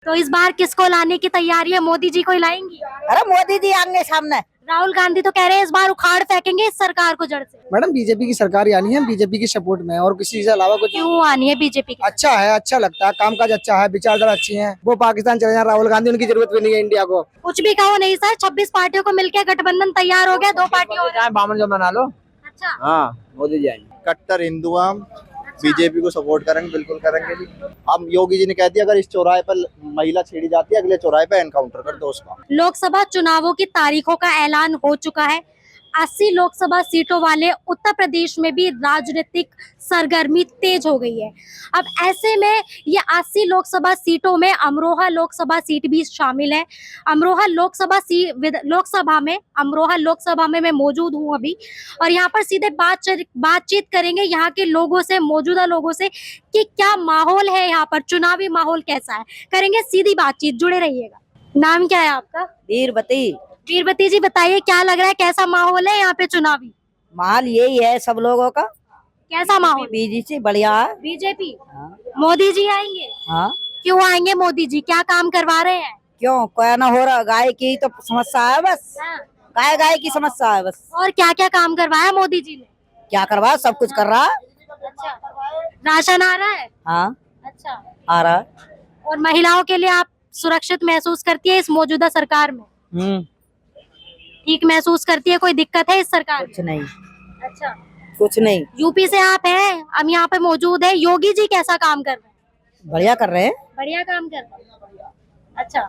तो इस बार किसको लाने की तैयारी है? मोदी जी को ही लाएंगी? अरे मोदी जी आएंगे सामने। राहुल गांधी तो कह रहे हैं इस बार उखाड़ फेंकेंगे इस सरकार को जड़ से। मैडम बीजेपी की सरकार ही आनी है, बीजेपी की सपोर्ट में और किसी से अलावा कुछ क्यों आनी है बीजेपी की? अच्छा है, अच्छा लगता है, कामकाज अच्छा है, विचारधारा अच्छी है। वो पाकिस्तान चले जाए, राहुल गांधी उनकी जरूरत भी नहीं है इंडिया को। कुछ भी कहो नहीं सर, 26 पार्टियों को मिलकर गठबंधन तैयार हो गया, 2 पार्टियों हो गई। बामन जो बना लो। अच्छा। हाँ, मोदी जी आएंगे। कट्टर हिंदू हम बीजेपी को सपोर्ट करेंगे, बिल्कुल करेंगे जी। हम योगी जी ने कह दिया अगर इस चौराहे पर महिला छेड़ी जाती है अगले चौराहे पर एनकाउंटर कर दो उसका। लोकसभा चुनावों की तारीखों का ऐलान हो चुका है। 80 लोकसभा सीटों वाले उत्तर प्रदेश में भी राजनीतिक सरगर्मी तेज हो गई है। अब ऐसे में ये 80 लोकसभा सीटों में अमरोहा लोकसभा सीट भी शामिल है। अमरोहा लोकसभा में मैं मौजूद हूँ अभी, और यहाँ पर सीधे बातचीत करेंगे यहाँ के लोगों से, मौजूदा लोगों से, कि क्या माहौल है यहाँ पर, चुनावी माहौल कैसा है। करेंगे सीधी बातचीत, जुड़े रहिएगा। नाम क्या है आपका? वीरवती। वीरवती जी, बताइए क्या लग रहा है, कैसा माहौल है यहाँ पे चुनावी? माहौल यही है सब लोगों का। कैसा माहौल? बीजेपी बढ़िया है। बीजेपी। हाँ। मोदी जी आएंगे? हाँ। क्यों आएंगे मोदी जी, क्या काम करवा रहे हैं? क्यों क्या ना हो रहा, गाय की तो समस्या है बस। गाय की समस्या है बस। और क्या क्या काम करवाया मोदी जी ने? क्या करवा, सब कुछ कर रहा है। अच्छा, राशन आ रहा है? हाँ अच्छा, आ रहा है। और महिलाओं के लिए आप सुरक्षित महसूस करती है इस मौजूदा सरकार में? ठीक महसूस करती है? कोई दिक्कत है इस सरकार में? कुछ नहीं। अच्छा, कुछ नहीं। यूपी से आप हैं, हम यहाँ पे मौजूद है। योगी जी कैसा काम कर रहे हैं? बढ़िया कर रहे हैं। बढ़िया काम कर रहे हैं। अच्छा,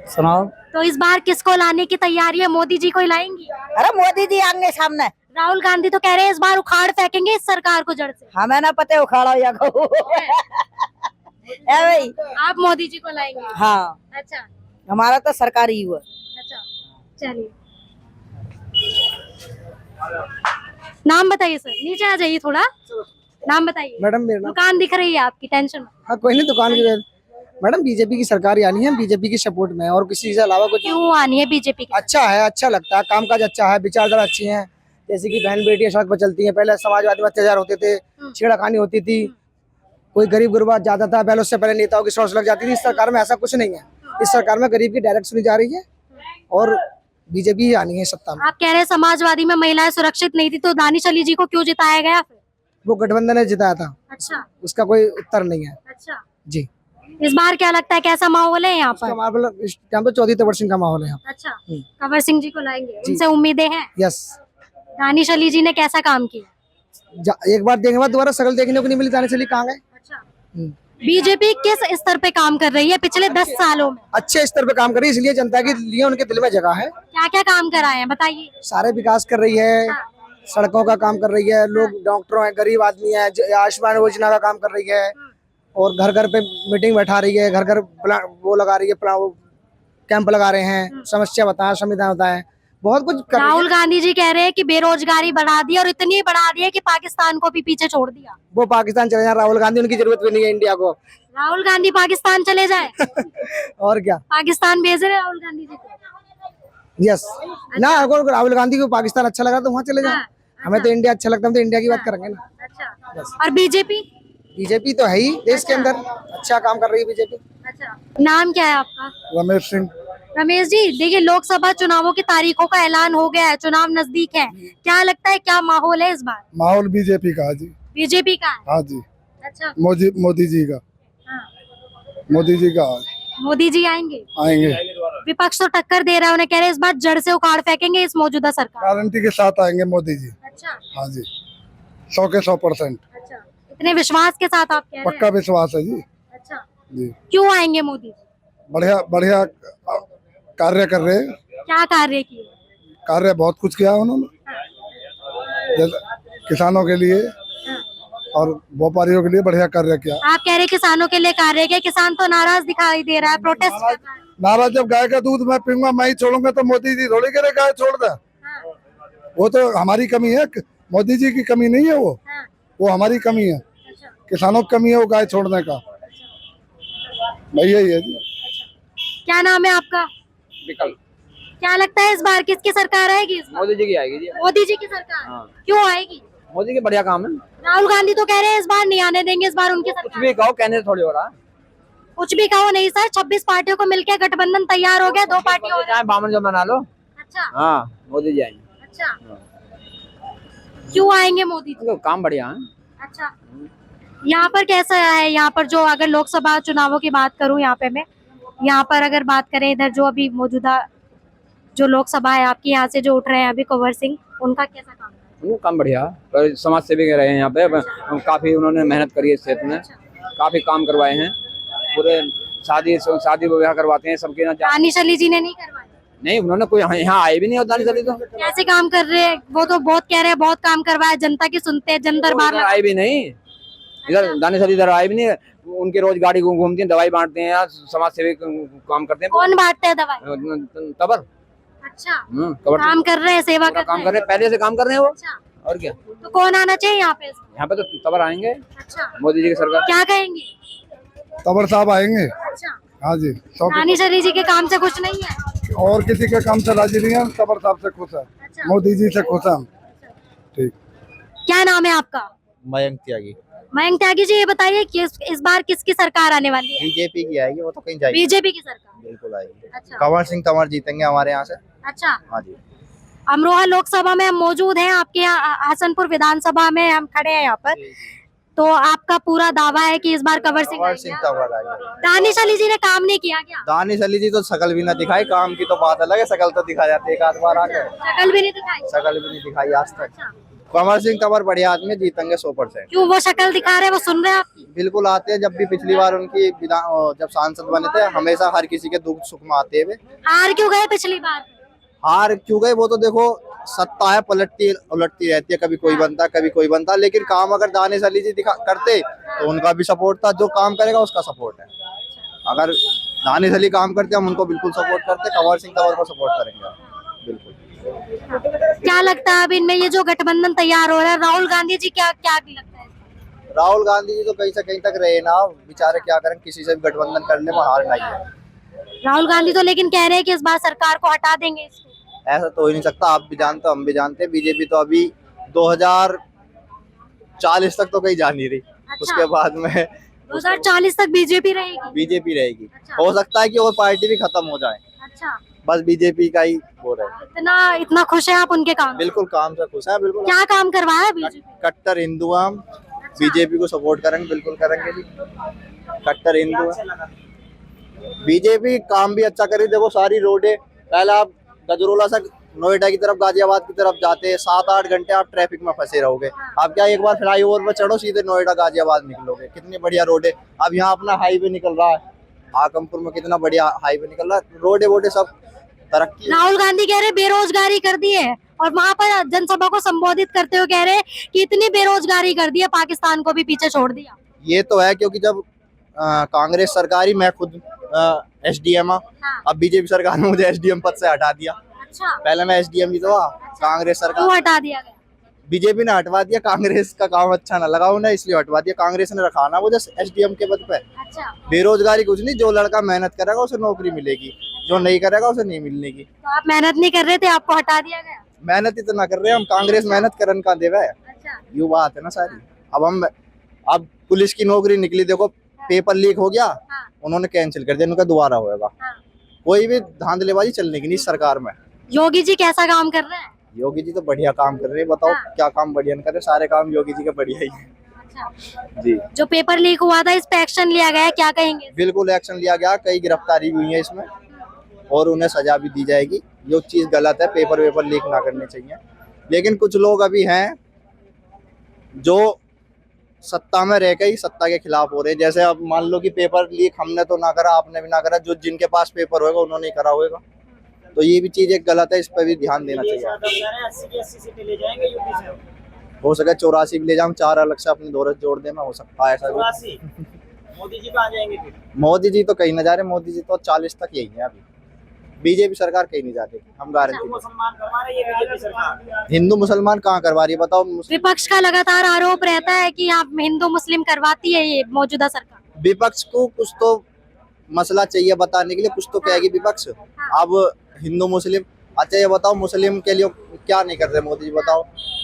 सुनाओ। तो इस बार किसको लाने की तैयारी है? मोदी जी को ही लाएंगी? अरे मोदी जी आएंगे सामने। राहुल गांधी तो कह रहे हैं इस बार उखाड़ फेंकेंगे इस सरकार को जड़ से। हमें ना पता उखाड़ा या कहो। है भाई। आप मोदी जी को लाएंगे? हाँ। अच्छा, हमारा तो सरकारी हुआ। अच्छा, चलिए। नाम बताइए सर, नीचे आ जाइए थोड़ा। नाम बताइए। मैडम मेरा नाम, दुकान दिख रही है आपकी, टेंशन मत। हाँ कोई नहीं, दुकान की मैडम बीजेपी की सरकार ही आनी है, बीजेपी की सपोर्ट में और किसी से अलावा कुछ क्यों आनी है बीजेपी की? अच्छा है, अच्छा लगता है, कामकाज अच्छा है, विचारधारा अच्छी है। जैसे कि बहन बेटियां सड़क पर चलती हैं, पहले समाजवादी में अत्याचार होते थे, छेड़खानी होती थी, कोई गरीब गुरबा जाता था, पहले उससे पहले नेताओं की सोच लग जाती थी। इस सरकार में ऐसा कुछ नहीं है। इस सरकार में गरीब की डायरेक्ट सुनी जा रही है और बीजेपी ही आनी है सत्ता में। आप कह रहे हैं समाजवादी में महिलाएं सुरक्षित नहीं थी, तो दानिश अली जी को क्यों जिताया गया फिर? वो गठबंधन ने जिताया था। अच्छा, उसका कोई उत्तर नहीं है। अच्छा। जी, इस बार क्या लगता है, कैसा माहौल है यहाँ पर? मतलब इस टाइम तो चौधरी तवर सिंह का माहौल है यहाँ। अच्छा, कंवर सिंह जी को लाएंगे, जी। उनसे उम्मीदें हैं? यस। दानिश अली जी ने कैसा काम किया? एक बार देखने के बाद दोबारा शकल देखने को नहीं मिली। दानिश अली कहाँ गए? अच्छा, बीजेपी किस स्तर पे काम कर रही है पिछले 10 सालों में? अच्छे स्तर पे काम कर रही है, इसलिए जनता के लिए उनके दिल में जगह है। क्या क्या काम कराए हैं बताइए? सारे विकास कर रही है, सड़कों का काम कर रही है, लोग डॉक्टरों है, गरीब आदमी है, आयुष्मान योजना का काम कर रही है, और घर घर पे मीटिंग बैठा रही है, घर घर वो लगा रही है, कैंप लगा रहे हैं, समस्या बताएं, संविधान बताएं, बहुत कुछ कर रही है। राहुल गांधी जी कह रहे हैं कि बेरोजगारी बढ़ा दी, और इतनी बढ़ा दी है कि पाकिस्तान को भी पीछे छोड़ दिया। वो पाकिस्तान चले जाए, राहुल गांधी उनकी जरूरत भी नहीं है इंडिया को। राहुल गांधी पाकिस्तान चले जाए? और क्या, पाकिस्तान भेज रहे राहुल गांधी जी को? यस ना, अगर राहुल गांधी को पाकिस्तान अच्छा लगा तो वहाँ चले जाए। हमें तो इंडिया अच्छा लगता है, हम तो इंडिया की बात करेंगे ना। अच्छा, और बीजेपी? बीजेपी तो है ही देश के अंदर, अच्छा काम कर रही है बीजेपी। अच्छा, नाम क्या है आपका? रमेश सिंह। रमेश जी, देखिए लोकसभा चुनावों की तारीखों का ऐलान हो गया है, चुनाव नजदीक है, क्या लगता है क्या माहौल है इस बार? माहौल बीजेपी का है जी। बीजेपी का है? हाँ जी। अच्छा, मोदी जी का। हाँ। मोदी जी का मोदी जी आएंगे? आएंगे, विपक्ष तो टक्कर दे रहा है, उन्हें कह रहे हैं इस बार जड़ से उखाड़ फेंकेंगे इस मौजूदा सरकार। गारंटी के साथ आएंगे मोदी जी। अच्छा, हाँ जी, 100 के 100%। अच्छा, इतने विश्वास के साथ आप कह रहे पक्का हैं? विश्वास है जी। अच्छा, जी, क्यों आएंगे मोदी जी? बढ़िया बढ़िया कार्य कर रहे हैं। क्या कार्य किए? कार्य बहुत कुछ किया उन्होंने, जैसे किसानों के लिए और व्यापारियों के लिए बढ़िया कार्य किया। आप कह रहे हैं किसानों के लिए कार्य किया, किसान तो नाराज दिखाई दे रहा है, प्रोटेस्ट कर रहा है। नाराज, जब गाय का दूध मैं पीऊंगा, मैं ही छोड़ूंगा, तो मोदी जी थोड़ी करे गाय छोड़ दे। वो तो हमारी कमी है, मोदी जी की कमी नहीं है, वो हमारी कमी है, किसानों की कमी है वो गाय छोड़ने का। भैया ही है जी। क्या नाम है आपका? विकल्प। क्या लगता है इस बार किसकी सरकार आएगी इस बार? मोदी जी की आएगी जी। मोदी जी की सरकार। हाँ। क्यों आएगी? मोदी के बढ़िया काम है। राहुल गांधी तो कह रहे हैं इस बार नहीं आने देंगे, इस बार उनकी कुछ सरकार। भी कहो, कहने से थोड़ी हो रहा है। कुछ भी कहो नहीं सर, 26 पार्टियों को मिलकर गठबंधन तैयार हो गया, 2 पार्टी हो चाहे बामन जो बना लो। अच्छा हाँ, मोदी जी आएंगे। अच्छा, क्यों आएंगे मोदी जी? तो काम बढ़िया है। अच्छा, यहाँ पर कैसा है? यहाँ पर जो अगर लोकसभा चुनावों की बात करूँ, यहाँ पे मैं यहाँ पर अगर बात करें, इधर जो अभी मौजूदा जो लोकसभा है आपकी, यहाँ से जो उठ रहे हैं अभी कंवर सिंह, उनका कैसा काम है? वो काम बढ़िया, पर समाज सेवी रहे हैं यहाँ पे, काफी उन्होंने मेहनत करी है इस क्षेत्र में, काफी काम करवाए हैं, पूरे शादी विवाह करवाते हैं सबके यहाँ। दानिश अली जी ने नहीं करवाया? नहीं, उन्होंने कोई यहाँ आए भी नहीं होता नहीं चली तो कैसे काम कर रहे हैं? वो तो बहुत कह रहे हैं बहुत काम करवाया, जनता की सुनते हैं, जन दरबार आए भी नहीं इधर, दानिश अली इधर आए भी नहीं। उनके रोज गाड़ी घूमती है, दवाई बांटते हैं, यहाँ समाज सेवी काम करते हैं। कौन बांटते हैं दवाई? तबर। अच्छा, कबर काम कर रहे हैं, सेवा कर काम रहे कर रहे हैं, पहले से काम कर रहे हैं वो। अच्छा, और क्या, तो कौन आना चाहिए यहाँ पे? यहाँ पे तो तबर आएंगे, अच्छा, मोदी जी की सरकार। क्या कहेंगे? तबर साहब आएंगे। अच्छा, हाँ जी, दानिश अली जी के काम से खुश नहीं है? और किसी के काम से राजी नहीं है, तबर साहब से खुश है, अच्छा, मोदी जी से खुश है। ठीक। क्या नाम है आपका? मयंक त्यागी। मयंक त्यागी जी, ये बताइए कि इस बार किसकी सरकार आने वाली है? बीजेपी की आएगी, वो तो कहीं जाएगी। बीजेपी की सरकार? बिल्कुल आएगी। अच्छा, कंवर सिंह तंवर जीतेंगे हमारे यहाँ से। अच्छा। हाँ जी। अमरोहा लोकसभा में हम मौजूद हैं, आपके यहाँ हसनपुर विधानसभा में हम खड़े हैं यहाँ पर, तो आपका पूरा दावा है कि इस बार कंवर सिंह कंवर सिंह आएंगे? तंवर आएंगे। दानिश अली जी ने काम नहीं किया क्या? दानिश अली जी तो शकल भी ना दिखाई, काम की तो बात अलग है, शकल तो दिखा जाती है एक आध बार आके, शक्ल भी नहीं दिखाई? शकल भी नहीं दिखाई आज तक। अच्छा, कंवर सिंह तंवर बढ़िया आदमी, जीतेंगे 100%। क्यों वो शक्ल दिखा रहे हैं? वो सुन रहे हैं आपकी? बिल्कुल आते हैं, जब भी पिछली बार उनकी जब सांसद बने थे, हमेशा हर किसी के दुख सुख में आते हुए। हार क्यों गए पिछली बार? हार क्यों गए, वो तो देखो सत्ता है, पलटती उलटती रहती है, कभी कोई बनता कभी कोई बनता, लेकिन काम अगर दानिश अली जी करते तो उनका भी सपोर्ट था, जो काम करेगा उसका सपोर्ट है। अगर दानिश अली काम करते हम उनको बिल्कुल सपोर्ट करते, कंवर सिंह तंवर को सपोर्ट करेंगे बिल्कुल। क्या लगता है अब इनमें ये जो गठबंधन तैयार हो रहा है, राहुल गांधी जी क्या क्या लगता है? राहुल गांधी जी तो कहीं से कहीं तक रहे ना, बेचारे क्या करें, किसी से भी गठबंधन करने में हार नहीं है। राहुल गांधी तो लेकिन कह रहे हैं कि इस बार सरकार को हटा देंगे इसको। ऐसा तो हो ही नहीं सकता, आप भी जानते हो हम भी जानते हैं, बीजेपी तो अभी 2040 तक तो कहीं जा नहीं रही। उसके बाद में 2040 तक बीजेपी रहेगी? बीजेपी रहेगी। अच्छा। हो सकता है कि और पार्टी भी खत्म हो जाए, अच्छा, बस बीजेपी का ही हो रहा है। इतना खुश है आप उनके काम? बिल्कुल काम से खुश है, बिल्कुल। क्या काम करवाया बीजेपी? कट्टर हिंदू हम, बीजेपी को सपोर्ट करेंगे, बिल्कुल करेंगे जी। कट्टर हिंदू है, बीजेपी काम भी अच्छा करी। देखो सारी रोडें, पहले आप गजरोला से नोएडा की तरफ, गाजियाबाद की तरफ जाते हैं, 7-8 घंटे आप ट्रैफिक में फंसे रहोगे। अब क्या, एक बार फ्लाईओवर पे चढ़ो, सीधे नोएडा गाजियाबाद निकलोगे। कितनी बढ़िया रोड है। अब यहाँ अपना हाईवे निकल रहा है, आकमपुर में कितना बढ़िया हाईवे निकल रहा है, रोडे वोडे सब तरक्की। राहुल गांधी कह रहे बेरोजगारी कर दी है, और वहाँ पर जनसभा को संबोधित करते हुए कह रहे कि इतनी बेरोजगारी कर दी है, पाकिस्तान को भी पीछे छोड़ दिया। ये तो है, क्योंकि जब कांग्रेस सरकार ही, मैं खुद SDM, अब बीजेपी सरकार ने मुझे SDM पद से हटा दिया। अच्छा, पहले मैं SDM ही था। कांग्रेस क्यों सरकार, हटा दिया गया? बीजेपी ने हटवा दिया, कांग्रेस का काम अच्छा ना लगा उन्हें, इसलिए हटवा दिया। कांग्रेस ने रखा ना मुझे SDM के पद पे। अच्छा, बेरोजगारी कुछ नहीं, जो लड़का मेहनत करेगा उसे नौकरी मिलेगी, जो नहीं करेगा उसे नहीं मिलने की। तो आप मेहनत नहीं कर रहे थे, आपको हटा दिया गया? मेहनत इतना कर रहे हैं हम, कांग्रेस मेहनत करन का देवा है, अच्छा, यू बात है ना सारी। अब पुलिस की नौकरी निकली, देखो पेपर लीक हो गया, हाँ, उन्होंने कैंसिल कर दिया, उनका दोबारा होगा। हाँ। कोई भी धांधलेबाजी चलने की नहीं इस सरकार में। योगी जी कैसा काम कर रहे हैं? योगी जी तो बढ़िया काम कर रहे हैं, बताओ हाँ। क्या काम बढ़िया नहीं कर रहे, सारे काम योगी जी के बढ़िया ही है अच्छा, जी। जो पेपर लीक हुआ था, इस पे एक्शन लिया गया है, क्या कहेंगे? बिल्कुल एक्शन लिया गया, कई गिरफ्तारी भी हुई है इसमें, और उन्हें सजा भी दी जाएगी। जो चीज गलत है, पेपर वेपर लीक ना करने चाहिए, लेकिन कुछ लोग अभी हैं जो सत्ता में रह के ही सत्ता के खिलाफ हो रहे हैं। जैसे अब मान लो कि पेपर लीक हमने तो ना करा, आपने भी ना करा, जो जिनके पास पेपर होगा उन्होंने ही करा होगा, तो ये भी चीज एक गलत है, इस पर भी ध्यान देना चाहिए। 80 की 80 सीटें ले जाएंगे यूपी से, हो सके 84 भी ले जाऊं, 4 अलग से अपने दोरस जोड़ दे, मैं हो सकता है ऐसा भी। 84 मोदी जी कहाँ जाएंगे फिर? मोदी जी तो कहीं ना जा रहे, मोदी जी तो 40 तक यही है अभी। बीजेपी सरकार कहीं नहीं जाती, हम गारंटी। मुसलमान करवा रही है बीजेपी सरकार, हिंदू मुसलमान कहाँ करवा रही है बताओ? विपक्ष का लगातार आरोप रहता है कि आप हिंदू मुस्लिम करवाती है ये मौजूदा सरकार। विपक्ष को कुछ तो मसला चाहिए बताने के लिए, कुछ तो कहेगी विपक्ष। अब हिंदू मुस्लिम, अच्छा ये बताओ मुस्लिम के लिए क्या नहीं कर रहे मोदी जी, बताओ।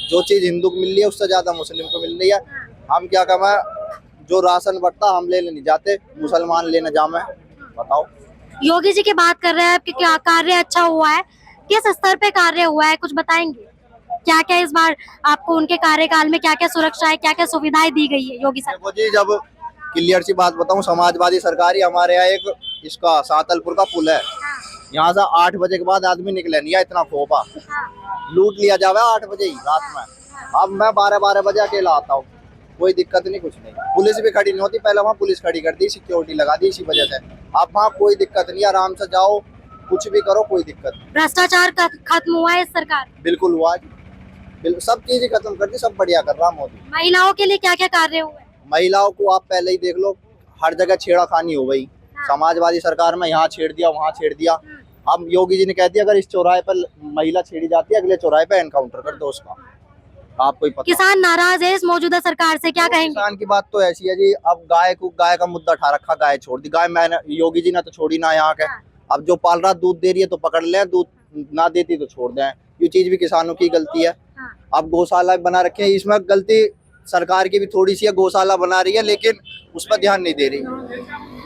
जो चीज हिंदू को मिल रही है उससे ज्यादा मुस्लिम को मिल रही है। हम क्या कमा, जो राशन बढ़ता हम लेने नहीं जाते, मुसलमान लेने जामे। बताओ। योगी जी की बात कर रहे हैं कि क्या कार्य अच्छा हुआ है, किस स्तर पे कार्य हुआ है, कुछ बताएंगे? क्या क्या इस बार आपको उनके कार्यकाल में क्या क्या सुरक्षाएं, क्या क्या सुविधाएं दी गई है योगी सरकार? देखो जी, जब क्लियर सी बात बताऊं, समाजवादी सरकार ही हमारे यहाँ एक इसका सातलपुर का पुल है, यहाँ से 8 बजे के बाद आदमी निकले नहीं है, इतना खोपा लूट लिया जावे 8 बजे ही रात में। अब मैं 12 बजे अकेला आता हूँ, कोई दिक्कत नहीं, कुछ नहीं, पुलिस भी खड़ी नहीं होती, पहले वहाँ पुलिस खड़ी कर दी, सिक्योरिटी लगा दी इसी वजह से। अब वहाँ कोई दिक्कत नहीं, आराम से जाओ, कुछ भी करो, कोई दिक्कत नहीं। भ्रष्टाचार खत्म हुआ है इस सरकार में? बिल्कुल हुआ जी, सब चीजें खत्म कर दी, सब बढ़िया कर रहा मोदी। महिलाओं के लिए क्या क्या कार्य हुए? महिलाओं को आप पहले ही देख लो, हर जगह छेड़ाखानी हो गई। समाजवादी सरकार में यहाँ छेड़ दिया, वहाँ छेड़ दिया। अब योगी जी ने कह दिया अगर इस चौराहे पर महिला छेड़ी जाती है, अगले चौराहे पे एनकाउंटर कर दो उसका। आपको ही पता। किसान नाराज है इस मौजूदा सरकार से, क्या कहेंगे? किसान की बात तो ऐसी है जी, अब गाय का मुद्दा उठा रखा, गाय छोड़ दी, गाय मैंने योगी जी ने तो छोड़ी ना यहाँ के। अब जो पाल रहा दूध दे रही है तो पकड़ ले, दूध ना देती तो छोड़ दें, ये चीज भी किसानों की गलती है। अब गौशाला बना रखे हैं, इसमें गलती सरकार की भी थोड़ी सी है, गौशाला बना रही है लेकिन उस पर ध्यान नहीं दे रही।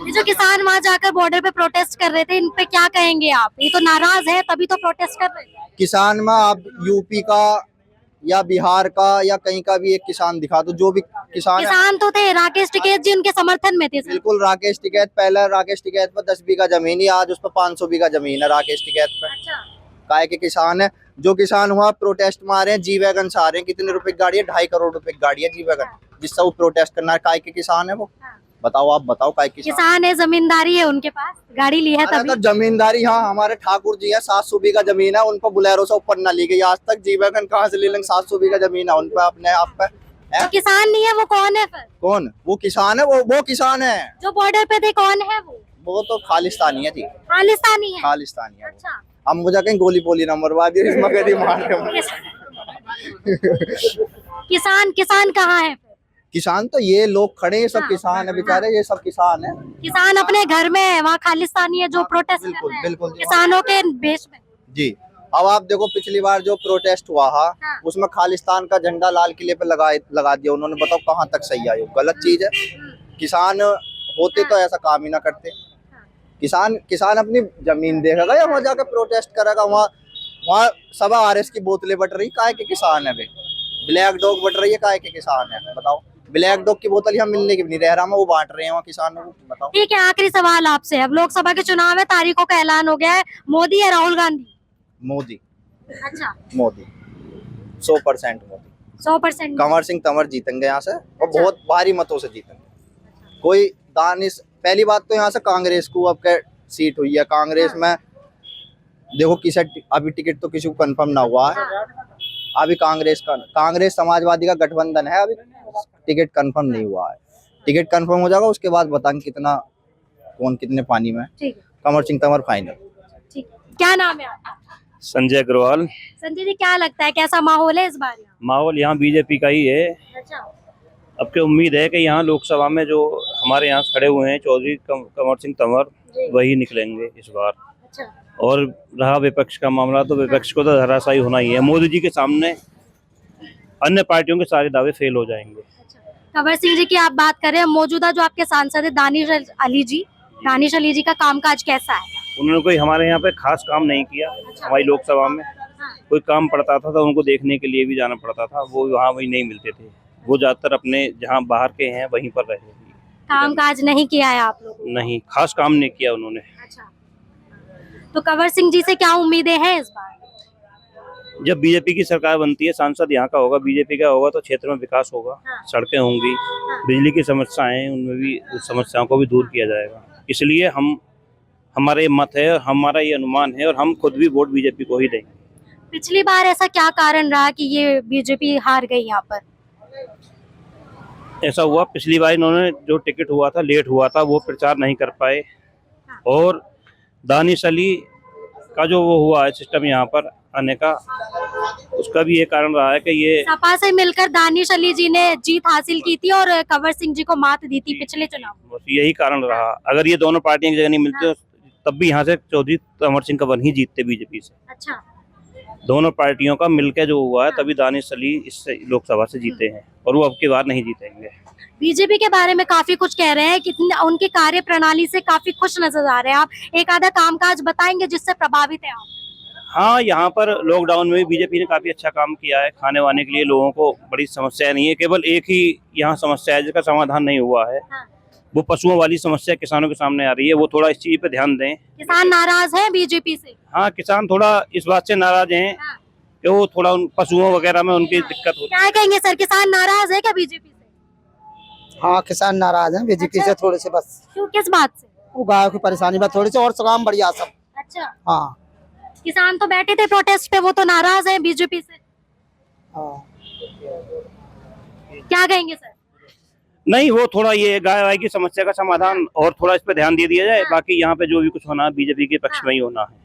ये जो किसान वहाँ जाकर बॉर्डर पे प्रोटेस्ट कर रहे थे, इन पे क्या कहेंगे आप? ये तो नाराज है तभी तो प्रोटेस्ट कर रहे हैं। किसान में आप यूपी का या बिहार का या कहीं का भी एक किसान दिखा दो, जो भी किसान है। किसान तो थे, राकेश टिकैत जी उनके समर्थन में थे सर। बिल्कुल, राकेश टिकैत, पहले राकेश टिकैत पर 10 बीघा जमीन ही, आज उस पर 500 बीघा जमीन है राकेश टिकैत पे। काय के किसान है, जो किसान हुआ प्रोटेस्ट मारे हैं, जी वैगन से आ रहे हैं, कितने रुपए की गाड़ी है? 2.5 करोड़ रुपए की गाड़ी है जी वैगन, जिससे वो प्रोटेस्ट करना है। काय के किसान है वो? बताओ, आप बताओ, काय के किसान है, जमींदारी है उनके पास, गाड़ी ली है अरे तभी। तो जमींदारी, हाँ हमारे ठाकुर जी है, 700 बीघा जमीन है, उन पर बुलेरो से ऊपर न ली गई आज तक। जी वैगन कहाँ से ले लेंगे? 700 बीघा जमीन है उन पर, अपने आप पे। तो किसान नहीं है वो कौन है फिर? कौन? वो किसान है, वो किसान है जो बॉर्डर पे थे, कौन है वो तो खालिस्तानी है जी, खालिस्तानी है। खालिस्तानी है। अच्छा, अब मुझे कहीं गोली पोली ना मरवा दी, इसमें कहीं मार के। किसान कहाँ है फिर? किसान तो ये लोग खड़े हैं, सब हाँ, किसान है बेचारे, ये सब किसान है। किसान अपने घर में है, वहाँ खालिस्तानी है जो प्रोटेस्ट कर बिल्कुल, रहे हैं बिल्कुल। किसानों के बेस में। जी, अब आप देखो पिछली बार जो प्रोटेस्ट हुआ हाँ। उसमें खालिस्तान का झंडा लाल किले पे लगा दिया उन्होंने। बताओ कहाँ तक सही है? गलत चीज है। किसान होते तो ऐसा काम ही ना करते। किसान अपनी जमीन देखेगा या वहाँ जाकर प्रोटेस्ट करेगा? वहाँ सब RS की बोतलें बट रही, काय के किसान है वे? ब्लैक डॉग बट रही है, काय के किसान है? बताओ, ब्लैक डॉग की बोतल यहाँ मिलने की भी नहीं रह रहा, वो बांट रहे हैं वहाँ किसानों को। बताओ। ठीक है, आखिरी सवाल आपसे। अब लोकसभा के चुनाव है, तारीखों का ऐलान हो गया है, मोदी या राहुल गांधी? मोदी। अच्छा, मोदी 100% मोदी। 100%। कंवर सिंह तंवर जीतेंगे यहाँ से, और बहुत भारी मतों से जीतेंगे। कोई दानिश, पहली बात तो यहाँ से कांग्रेस को अब के सीट हुई है, कांग्रेस में देखो किसे अभी टिकट तो किसी को कंफर्म ना हुआ है। अभी कांग्रेस समाजवादी का गठबंधन है, अभी टिकट कंफर्म नहीं हुआ है। टिकट कंफर्म हो जाएगा उसके बाद बताएंगे कितना कौन कितने पानी में। ठीक है, कंवर सिंह तंवर फाइनल। ठीक। क्या नाम है आपका? संजय अग्रवाल। संजय जी, क्या लगता है कैसा माहौल है इस बार यहाँ? माहौल यहाँ बीजेपी का ही है। अच्छा, अब की उम्मीद है कि यहाँ लोकसभा में जो हमारे यहाँ खड़े हुए हैं चौधरी कंवर सिंह तंवर, वही निकलेंगे इस बार। अच्छा। और रहा विपक्ष का मामला, तो विपक्ष को तो धराशायी होना ही है। मोदी जी के सामने अन्य पार्टियों के सारे दावे फेल हो जाएंगे। कंवर सिंह जी की आप बात कर रहे हैं, मौजूदा जो आपके सांसद है दानिश अली जी का कामकाज कैसा है? उन्होंने कोई हमारे यहाँ पे खास काम नहीं किया। हमारी लोकसभा में कोई काम पड़ता था तो उनको देखने के लिए भी जाना पड़ता था, वो वहाँ वही नहीं मिलते थे। वो ज्यादातर अपने जहाँ बाहर के हैं वहीं पर रहे। कामकाज नहीं किया है आप लोगों ने? नहीं, खास काम नहीं किया उन्होंने। अच्छा, तो कंवर सिंह जी से क्या उम्मीदें हैं इस बार? जब बीजेपी की सरकार बनती है, सांसद यहाँ का होगा, बीजेपी का होगा, तो क्षेत्र में विकास होगा। सड़कें होंगी, बिजली की समस्याएं, उनमें भी उस समस्याओं को भी दूर किया जाएगा। इसलिए हमारा ये मत है, हमारा ये अनुमान है, और हम खुद भी वोट बीजेपी को ही देंगे। पिछली बार ऐसा क्या कारण रहा कि ये बीजेपी हार गई यहाँ पर? ऐसा हुआ, पिछली बार इन्होंने जो टिकट हुआ था, लेट हुआ था, वो प्रचार नहीं कर पाए। और दानिश अली का जो वो हुआ है सिस्टम यहाँ पर आने का, उसका भी ये कारण रहा है कि ये सपा से मिलकर दानिश अली जी ने जीत हासिल की थी और कंवर सिंह जी को मात दी थी पिछले चुनाव। बस यही कारण रहा। अगर ये दोनों पार्टियां एक जगह नहीं मिलती तब भी यहाँ से चौधरी कंवर सिंह कंवर ही जीतते बीजेपी से। अच्छा, दोनों पार्टियों का मिलकर जो हुआ है, तभी दानिश अली इस लोकसभा से जीते हैं और वो अब की बार नहीं जीतेंगे। बीजेपी के बारे में काफी कुछ कह रहे हैं कि उनकी कार्य प्रणाली से काफी खुश नजर आ रहे हैं। आप एक आधा कामकाज बताएंगे जिससे प्रभावित है आप? हाँ, यहाँ पर लॉकडाउन में भी बीजेपी ने काफी अच्छा काम किया है। खाने वाने के लिए लोगों को बड़ी समस्या नहीं है। केवल एक ही यहाँ समस्या है जिसका समाधान नहीं हुआ है, हाँ। वो पशुओं वाली समस्या किसानों के सामने आ रही है। वो थोड़ा इस चीज पे ध्यान दें। किसान नाराज है बीजेपी से? हाँ, किसान थोड़ा इस बात से नाराज हैं हाँ। कि वो थोड़ा उन पशुओं वगैरह में उनकी दिक्कत होती क्या कहेंगे सर, किसान नाराज है क्या बीजेपी से? हाँ, किसान नाराज हैं बीजेपी से थोड़े से, बस क्यों, किस बात से? वो गायों की परेशानी बस थोड़ी सी, और काम बढ़िया सब। अच्छा, हाँ किसान तो बैठे थे प्रोटेस्ट पे, वो तो नाराज है बीजेपी से। हाँ। क्या कहेंगे सर? नहीं, वो थोड़ा ये गाय वाय की समस्या का समाधान और थोड़ा इस पे ध्यान दे दिया जाए। बाकी यहाँ पे जो भी कुछ होना है बीजेपी के पक्ष में ही होना है।